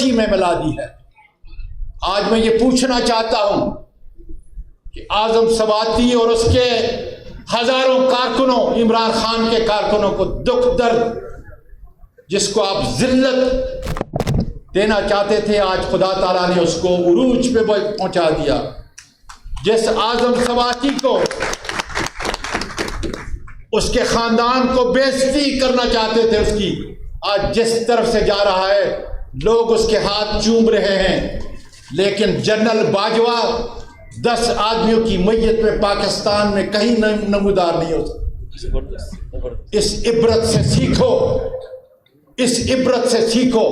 مٹی میں ملا دی ہے۔ آج میں یہ پوچھنا چاہتا ہوں کہ اعظم سواتی اور اس کے ہزاروں کارکنوں، عمران خان کے کارکنوں کو دکھ درد جس کو آپ ذلت دینا چاہتے تھے، آج خدا تعالیٰ نے اس کو عروج پہ پہنچا دیا۔ جس اعظم سواتی کو، اس کے خاندان کو بےعزتی کرنا چاہتے تھے اس کی، آج جس طرف سے جا رہا ہے لوگ اس کے ہاتھ چوم رہے ہیں۔ لیکن جنرل باجوہ 10 آدمیوں کی میت میں پاکستان میں کہیں نمودار نہیں ہو سکتا۔ اس عبرت سے سیکھو، اس عبرت سے سیکھو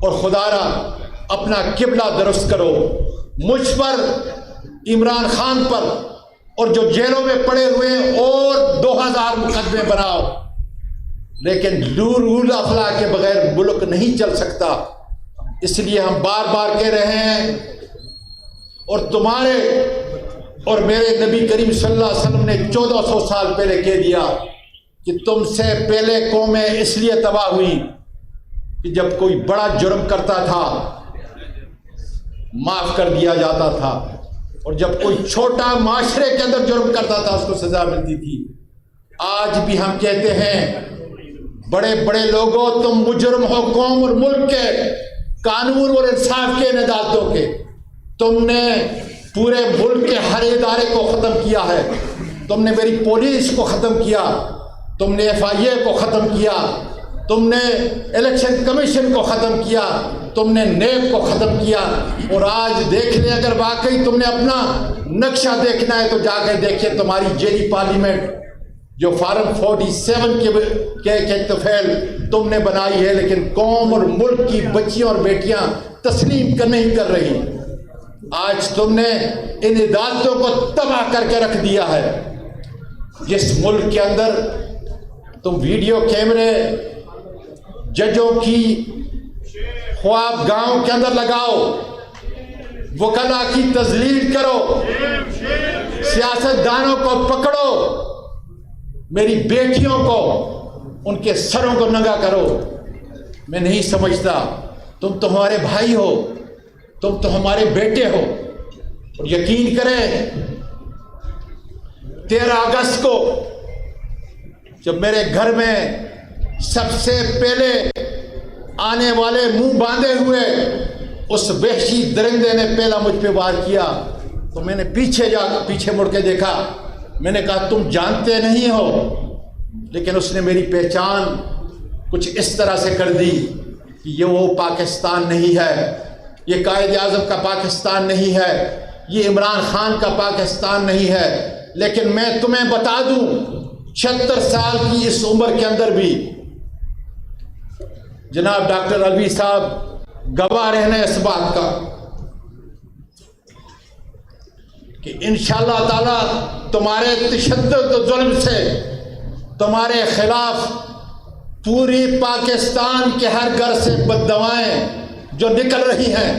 اور خدا را اپنا قبلہ درست کرو۔ مجھ پر، عمران خان پر اور جو جیلوں میں پڑے ہوئے ہیں اور 2000 مقدمے بناؤ، لیکن رول آف لا کے بغیر ملک نہیں چل سکتا۔ اس لیے ہم بار بار کہہ رہے ہیں، اور تمہارے اور میرے نبی کریم صلی اللہ علیہ وسلم نے 1400 سال پہلے کہہ دیا کہ تم سے پہلے قومیں اس لیے تباہ ہوئی کہ جب کوئی بڑا جرم کرتا تھا معاف کر دیا جاتا تھا، اور جب کوئی چھوٹا معاشرے کے اندر جرم کرتا تھا اس کو سزا ملتی تھی۔ آج بھی ہم کہتے ہیں بڑے بڑے لوگوں، تم مجرم ہو قوم اور ملک کے، قانون اور انصاف کے عدالتوں کے۔ تم نے پورے ملک کے ہر ادارے کو ختم کیا ہے۔ تم نے میری پولیس کو ختم کیا، تم نے FIA کو ختم کیا، تم نے الیکشن کمیشن کو ختم کیا، تم نے نیب کو ختم کیا۔ اور آج دیکھ لیں، اگر واقعی تم نے اپنا نقشہ دیکھنا ہے تو جا کے دیکھیں تمہاری جیلی پارلیمنٹ جو فارم 47 کے توفیل تم نے بنائی ہے، لیکن قوم اور ملک کی بچیاں اور بیٹیاں تسلیم نہیں کر رہی۔ آج تم نے ان عدالتوں کو تباہ کر کے رکھ دیا ہے۔ جس ملک کے اندر تم ویڈیو کیمرے ججوں کی خواب گاؤں کے اندر لگاؤ، وکلا کی تذلیل کرو، سیاستدانوں کو پکڑو، میری بیٹیوں کو ان کے سروں کو ننگا کرو۔ میں نہیں سمجھتا، تم تو ہمارے بھائی ہو، تم تو ہمارے بیٹے ہو۔ اور یقین کریں 13 اگست کو جب میرے گھر میں سب سے پہلے آنے والے منہ باندھے ہوئے اس وحشی درندے نے پہلا مجھ پہ وار کیا تو میں نے پیچھے مڑ کے دیکھا۔ میں نے کہا تم جانتے نہیں ہو، لیکن اس نے میری پہچان کچھ اس طرح سے کر دی کہ یہ وہ پاکستان نہیں ہے، یہ قائد اعظم کا پاکستان نہیں ہے، یہ عمران خان کا پاکستان نہیں ہے۔ لیکن میں تمہیں بتا دوں 76 سال کی اس عمر کے اندر بھی جناب ڈاکٹر الوی صاحب گواہ رہنے اس بات کا کہ انشاءاللہ تعالی تمہارے تشدد و ظلم سے تمہارے خلاف پوری پاکستان کے ہر گھر سے بددعائیں جو نکل رہی ہیں،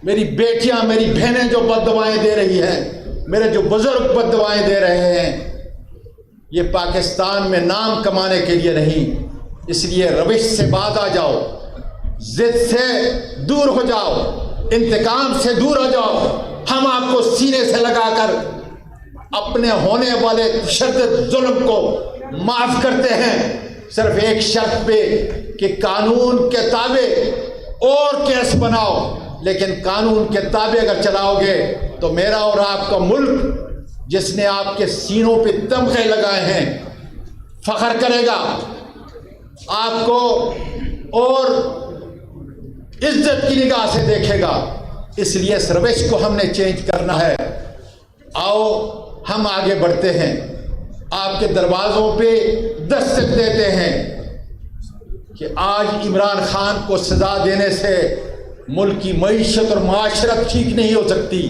میری بیٹیاں میری بہنیں جو بددعائیں دے رہی ہیں، میرے جو بزرگ بددعائیں دے رہے ہیں، یہ پاکستان میں نام کمانے کے لیے نہیں۔ اس لیے روش سے باز آ جاؤ، ضد سے دور ہو جاؤ، انتقام سے دور ہو جاؤ۔ ہم آپ کو سینے سے لگا کر اپنے ہونے والے تشدد ظلم کو معاف کرتے ہیں، صرف ایک شرط پہ کہ قانون کے تابع اور کیس بناؤ، لیکن قانون کے تابع اگر چلاؤ گے تو میرا اور آپ کا ملک جس نے آپ کے سینوں پہ تمغے لگائے ہیں فخر کرے گا، آپ کو اور عزت کی نگاہ سے دیکھے گا۔ اس لیے اس روش کو ہم نے چینج کرنا ہے۔ آؤ ہم آگے بڑھتے ہیں، آپ کے دروازوں پہ دستک دیتے ہیں کہ آج عمران خان کو سزا دینے سے ملک کی معیشت اور معاشرت ٹھیک نہیں ہو سکتی،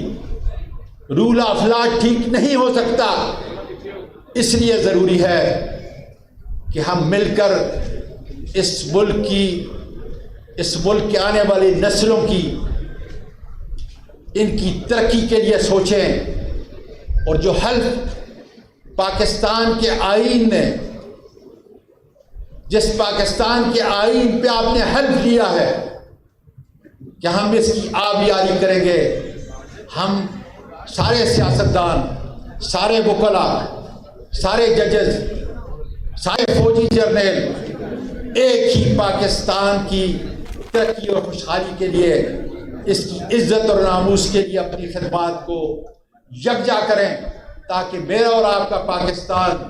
رول آف لا ٹھیک نہیں ہو سکتا۔ اس لیے ضروری ہے کہ ہم مل کر اس ملک کے آنے والی نسلوں کی ان کی ترقی کے لیے سوچیں، اور جو حلف پاکستان کے آئین نے، جس پاکستان کے آئین پہ آپ نے حلف لیا ہے کہ ہم اس کی آبیاری کریں گے. ہم سارے سیاستدان، سارے وکلاء، سارے ججز، سارے فوجی جرنیل ایک ہی پاکستان کی ترقی اور خوشحالی کے لیے، اس کی عزت اور ناموس کے لیے اپنی خدمات کو یکجا کریں، تاکہ میرا اور آپ کا پاکستان،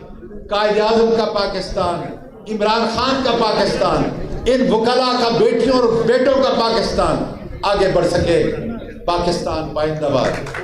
قائد اعظم کا پاکستان، عمران خان کا پاکستان، ان وکلاء کا بیٹیوں اور بیٹوں کا پاکستان آگے بڑھ سکے. پاکستان پائندہ باد.